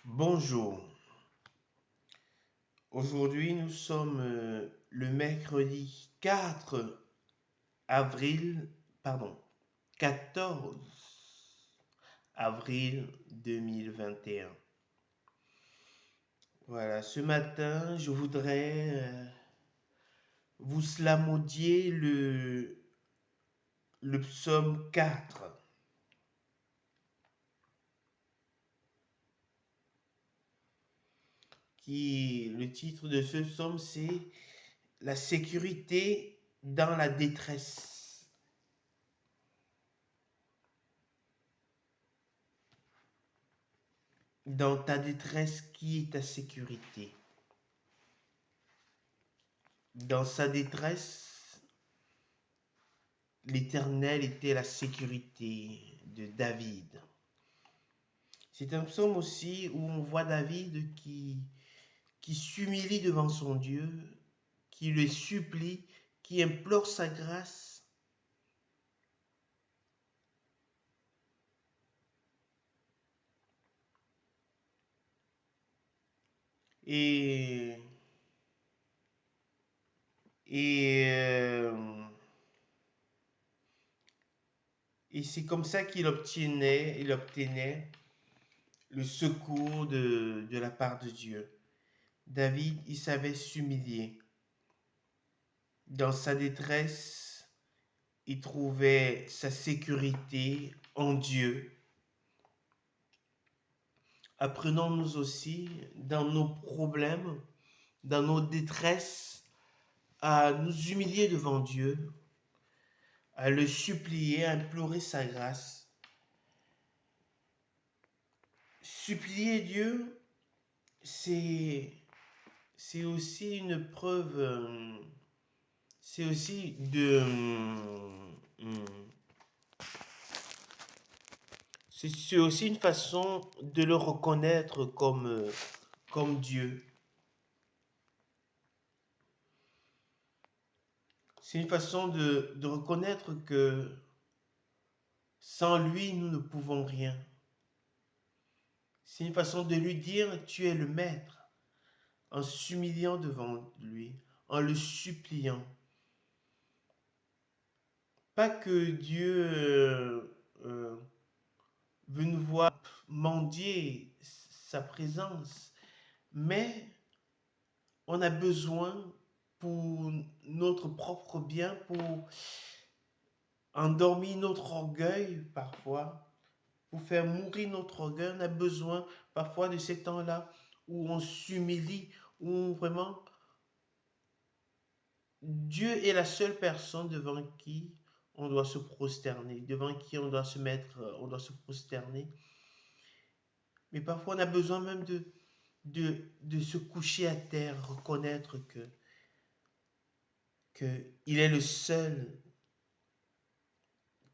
Bonjour, aujourd'hui nous sommes le mercredi 4 avril, pardon, 14 avril 2021. Voilà, ce matin je voudrais vous slamodier le psaume 4, le titre de ce psaume c'est La sécurité dans la détresse. Dans ta détresse, qui est ta sécurité? Dans sa détresse, l'Éternel était la sécurité de David. C'est un psaume aussi où on voit David qui s'humilie devant son Dieu, qui le supplie, qui implore sa grâce. Et, et, euh, et c'est comme ça qu'il obtenait le secours de la part de Dieu. David, il savait s'humilier. Dans sa détresse, il trouvait sa sécurité en Dieu. Apprenons-nous aussi, dans nos problèmes, dans nos détresses, à nous humilier devant Dieu, à le supplier, à implorer sa grâce. Supplier Dieu, c'est aussi une preuve, c'est aussi c'est aussi une façon de le reconnaître comme Dieu. C'est une façon de reconnaître que sans lui, nous ne pouvons rien. C'est une façon de lui dire, tu es le maître, en s'humiliant devant lui, en le suppliant. Pas que Dieu veut nous voir mendier sa présence, mais on a besoin pour notre propre bien, pour endormir notre orgueil parfois, pour faire mourir notre orgueil, on a besoin parfois de ces temps-là où on s'humilie, où vraiment Dieu est la seule personne devant qui on doit se prosterner, devant qui on doit se mettre, on doit se prosterner. Mais parfois on a besoin même de se coucher à terre, reconnaître que il est le seul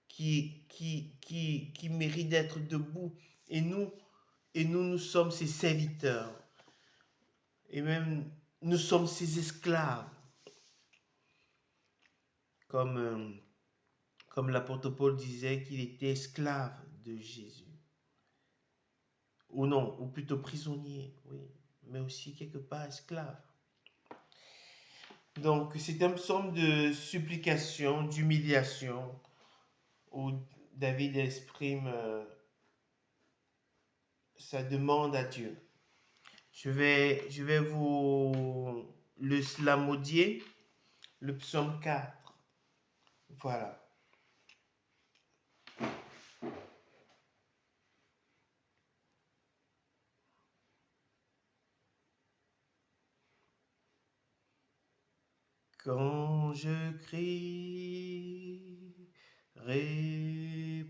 qui mérite d'être debout. Et nous sommes ses serviteurs. Et même, nous sommes ses esclaves. Comme, comme l'apôtre Paul disait qu'il était esclave de Jésus. Ou non, ou plutôt prisonnier, oui. Mais aussi quelque part esclave. Donc, c'est un psaume de supplication, d'humiliation, où David exprime sa demande à Dieu. Je vais vous le slamodier, le psaume 4. Voilà. Quand je crie, réponds-moi,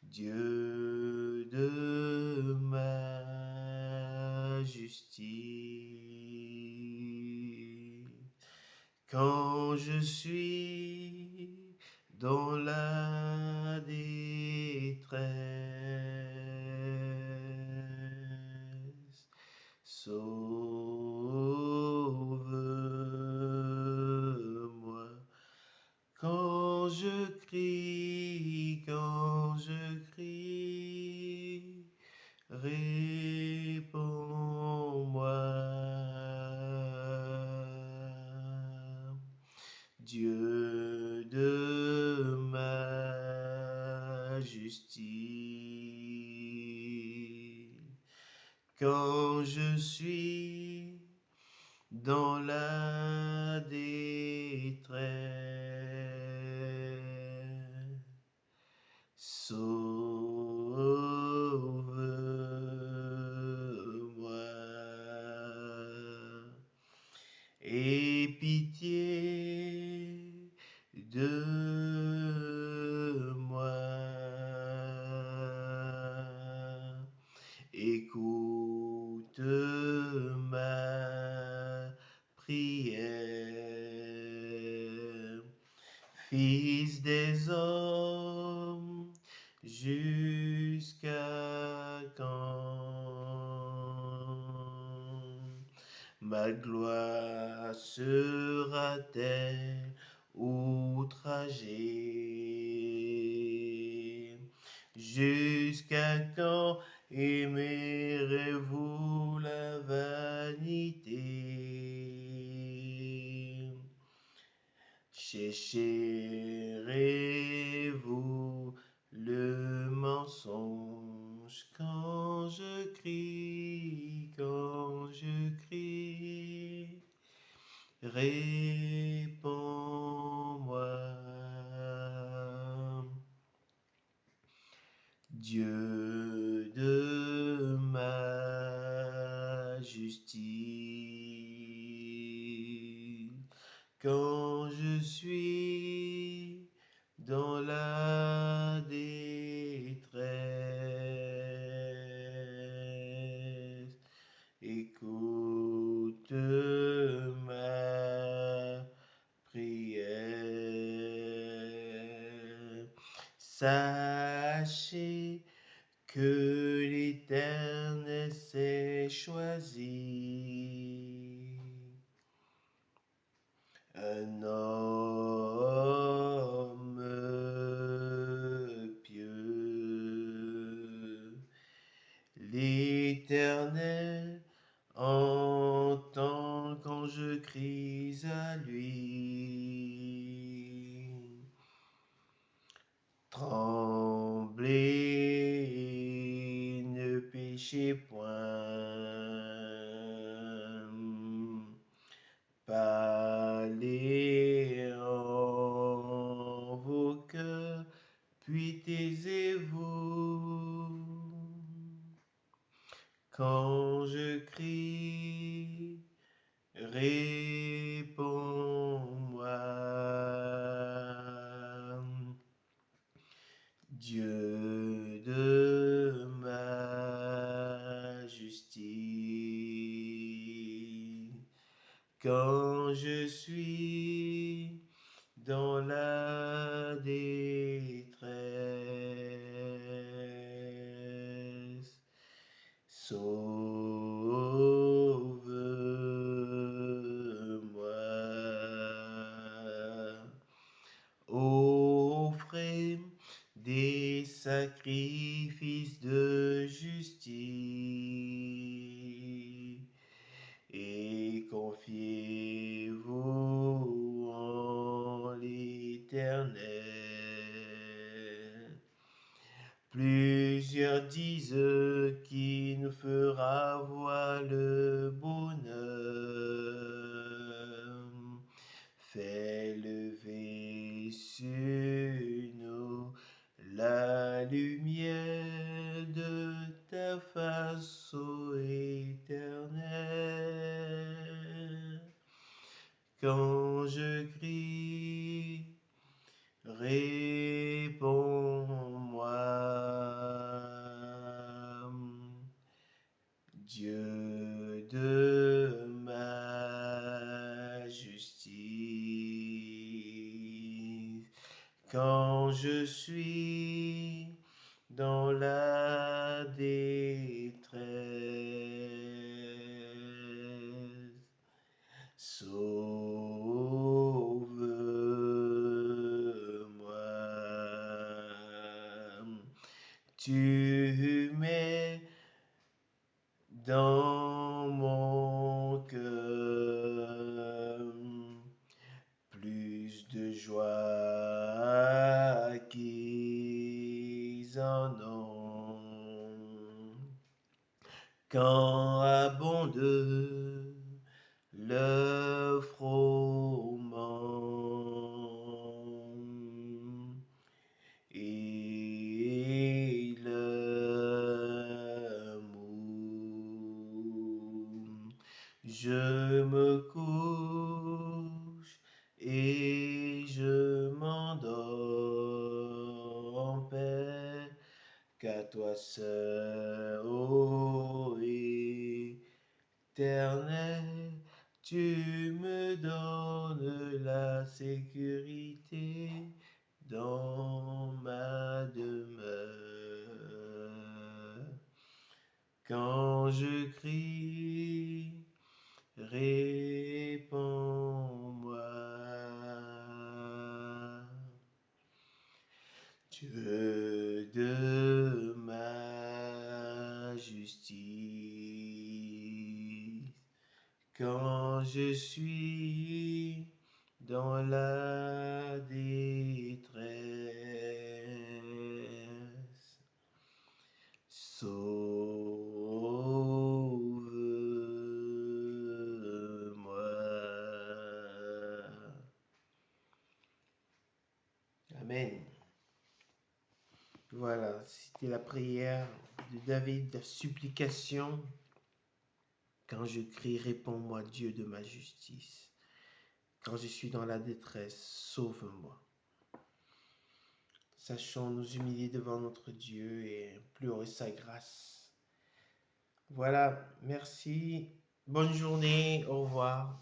Dieu de ma justice. Quand je suis dans la détresse, sauve-moi. Quand quand je crie, réponds-moi. Dieu de ma justice, quand je suis dans la détresse, sauve-moi. Aie pitié de moi. Écoute ma prière. Fils des hommes, jusqu'à quand ma gloire sera-t-elle outragée? Jusqu'à quand aimerez-vous la vanité? Chercherez-vous le mensonge quand je crie, réponds-moi. Dieu de ma justice, quand je suis dans la détresse, écoute ma prière. Sachez que l'Éternel s'est choisi un homme pieux. L'Éternel entend quand je crie à lui. Tremblez, ne péchez point. Parlez en vos cœurs, puis taisez-vous. Quand je crie, réponds-moi. Dieu de ma justice, quand je suis dans la détresse, sauve-moi. Offrez des sacrifices de justice et confiez-vous en l'Éternel. Plusieurs disent qu'il nous fera voir le bonheur. Fais lever sur nous la lumière de ta face, ô Éternel. Quand je crie, réponds-moi. Dieu de ma justice, quand je suis dans la détresse, sauve-moi. tu mets dans mon cœur plus de joie qu'ils en ont quand abonde le froment et le mou. Je me couche et je m'endors en paix, qu'à toi seul, ô Éternel, tu me donnes la sécurité dans ma demeure. Quand je crie, réponds-moi. Dieu de ma justice, quand je suis dans la détresse, sauve-moi. Amen. Voilà, c'était la prière de David, la supplication. Quand je crie, réponds-moi, Dieu de ma justice. Quand je suis dans la détresse, sauve-moi. Sachons nous humilier devant notre Dieu et implorer sa grâce. Voilà, merci. Bonne journée, au revoir.